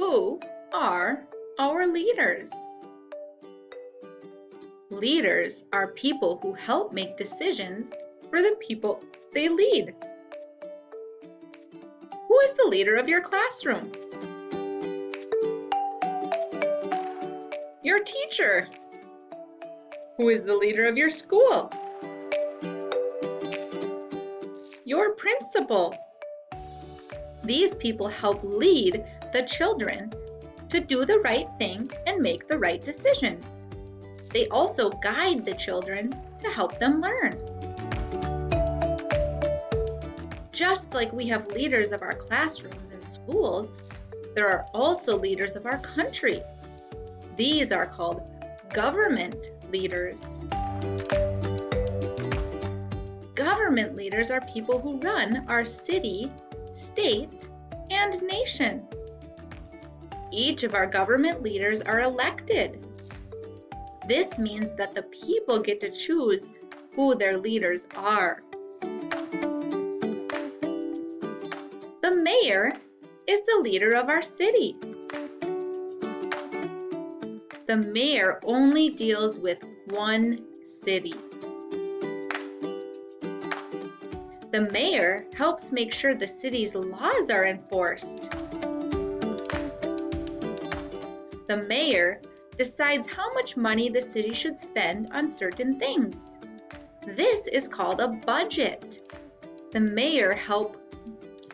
Who are our leaders? Leaders are people who help make decisions for the people they lead. Who is the leader of your classroom? Your teacher. Who is the leader of your school? Your principal. These people help lead the children to do the right thing and make the right decisions. They also guide the children to help them learn. Just like we have leaders of our classrooms and schools, there are also leaders of our country. These are called government leaders. Government leaders are people who run our city, state, and nation. Each of our government leaders are elected. This means that the people get to choose who their leaders are. The mayor is the leader of our city. The mayor only deals with one city. The mayor helps make sure the city's laws are enforced. The mayor decides how much money the city should spend on certain things. This is called a budget. The mayor helps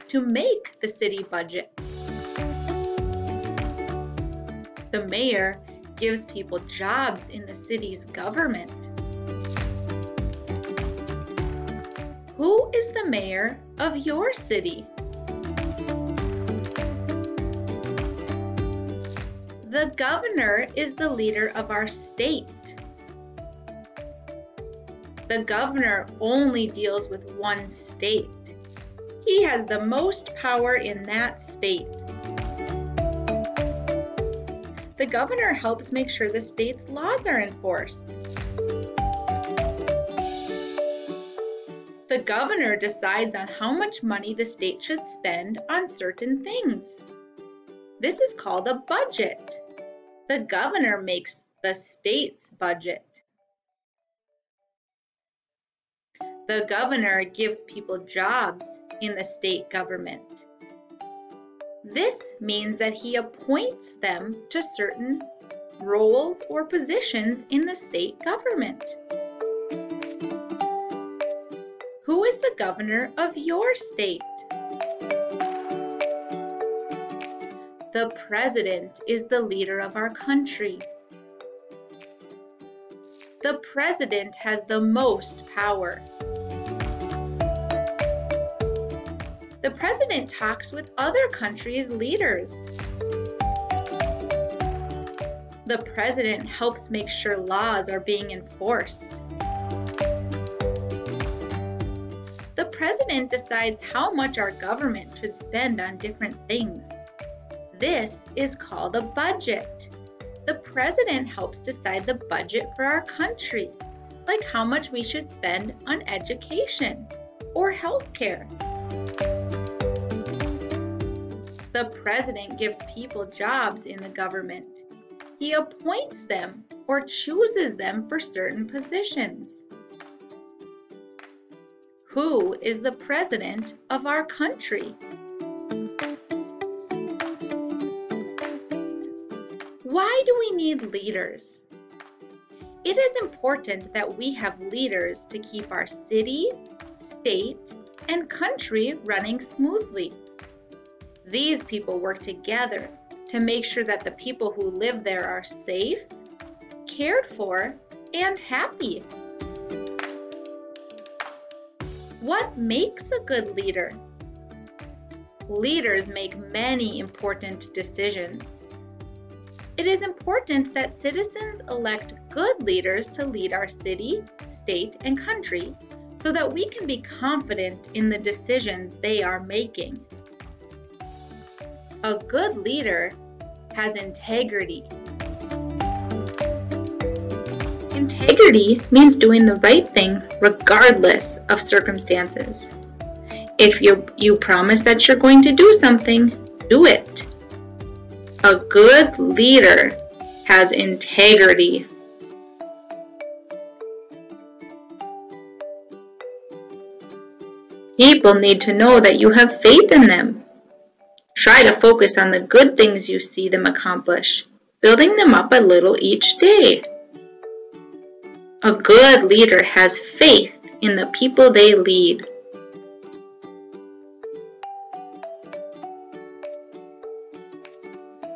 to make the city budget. The mayor gives people jobs in the city's government. Who is the mayor of your city? The governor is the leader of our state. The governor only deals with one state. He has the most power in that state. The governor helps make sure the state's laws are enforced. The governor decides on how much money the state should spend on certain things. This is called a budget. The governor makes the state's budget. The governor gives people jobs in the state government. This means that he appoints them to certain roles or positions in the state government. Who is the governor of your state? The president is the leader of our country. The president has the most power. The president talks with other countries' leaders. The president helps make sure laws are being enforced. The president decides how much our government should spend on different things. This is called a budget. The president helps decide the budget for our country, like how much we should spend on education or healthcare. The president gives people jobs in the government. He appoints them or chooses them for certain positions. Who is the president of our country? Why do we need leaders? It is important that we have leaders to keep our city, state, and country running smoothly. These people work together to make sure that the people who live there are safe, cared for, and happy. What makes a good leader? Leaders make many important decisions. It is important that citizens elect good leaders to lead our city, state, and country so that we can be confident in the decisions they are making. A good leader has integrity. Integrity means doing the right thing regardless of circumstances. If you promise that you're going to do something, do it. A good leader has integrity. People need to know that you have faith in them. Try to focus on the good things you see them accomplish, building them up a little each day. A good leader has faith in the people they lead.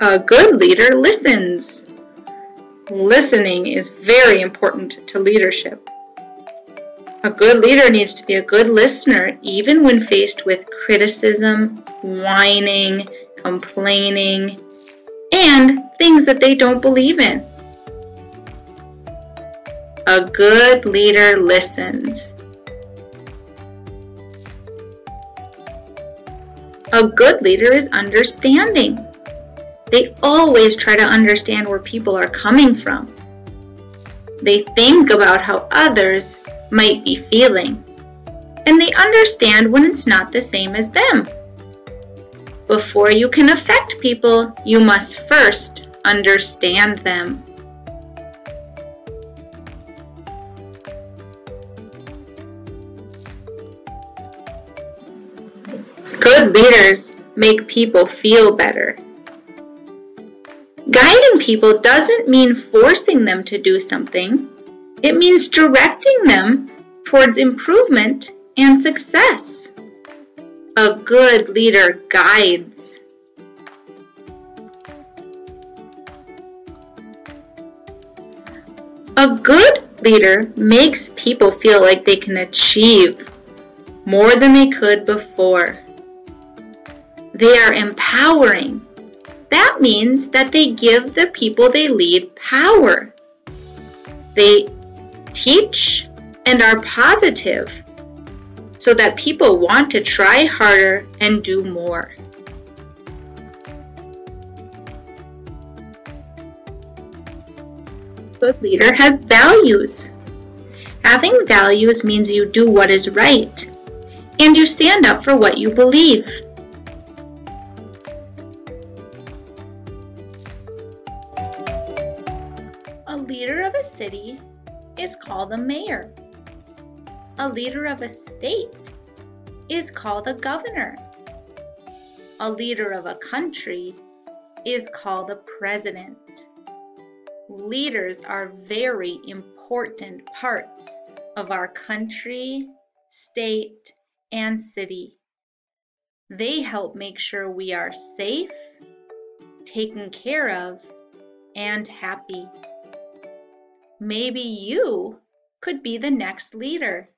A good leader listens. Listening is very important to leadership. A good leader needs to be a good listener even when faced with criticism, whining, complaining, and things that they don't believe in. A good leader listens. A good leader is understanding. They always try to understand where people are coming from. They think about how others might be feeling, and they understand when it's not the same as them. Before you can affect people, you must first understand them. Good leaders make people feel better. Guiding people doesn't mean forcing them to do something. It means directing them towards improvement and success. A good leader guides. A good leader makes people feel like they can achieve more than they could before. They are empowering. That means that they give the people they lead power. They teach and are positive so that people want to try harder and do more. A good leader has values. Having values means you do what is right and you stand up for what you believe. A leader of a city is called a mayor. A leader of a state is called a governor. A leader of a country is called a president. Leaders are very important parts of our country, state, and city. They help make sure we are safe, taken care of, and happy. Maybe you could be the next leader.